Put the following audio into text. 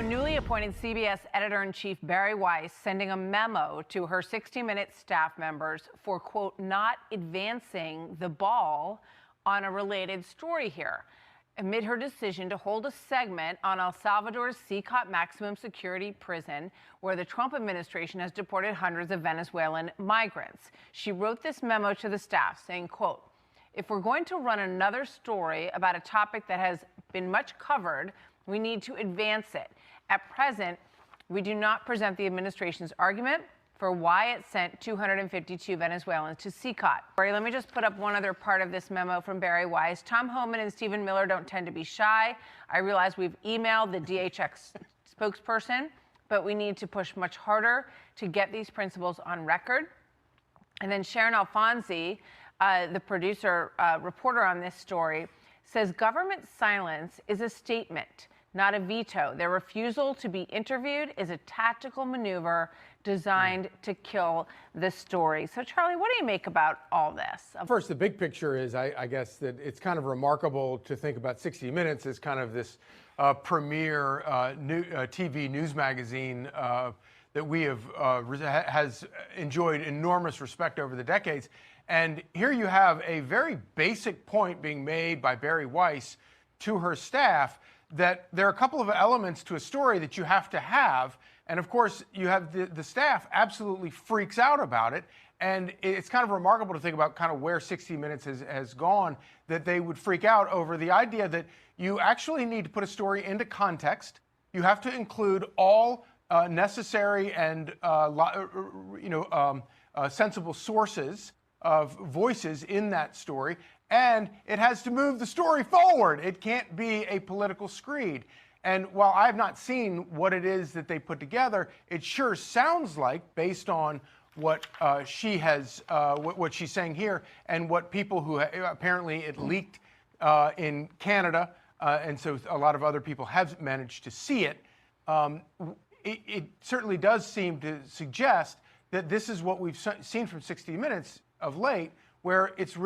Newly appointed CBS editor-in-chief Bari Weiss sending a memo to her 60 Minutes staff members for, quote, not advancing the ball on a related story here, amid her decision to hold a segment on El Salvador's CCOT maximum security prison, where the Trump administration has deported hundreds of Venezuelan migrants. She wrote this memo to the staff saying, quote, if we're going to run another story about a topic that has been much covered, we need to advance it. At present, we do not present the administration's argument for why it sent 252 Venezuelans to CCOT. Let me just put up one other part of this memo from Bari Weiss. Tom Homan and Stephen Miller don't tend to be shy. I realize we've emailed the DHS spokesperson, but we need to push much harder to get these principles on record. And then Sharon Alfonsi, the producer, reporter on this story, says government silence is a statement, not a veto. Their refusal to be interviewed is a tactical maneuver designed to kill the story. So, Charlie, what do you make about all this? First, the big picture is, I guess, that it's kind of remarkable to think about 60 Minutes as kind of this premier TV news magazine that we have has enjoyed enormous respect over the decades. And here you have a very basic point being made by Bari Weiss to her staff that there are a couple of elements to a story that you have to have. And of course, you have the staff absolutely freaks out about it. And it's kind of remarkable to think about kind of where 60 Minutes has gone, that they would freak out over the idea that you actually need to put a story into context. You have to include all necessary and sensible sources of voices in that story, and it has to move the story forward. It can't be a political screed. And while I have not seen what it is that they put together, it sure sounds like, based on what she has, what she's saying here, and what people who apparently it leaked in Canada, and so a lot of other people have managed to see it. It certainly does seem to suggest that this is what we've seen from 60 Minutes of late, where it's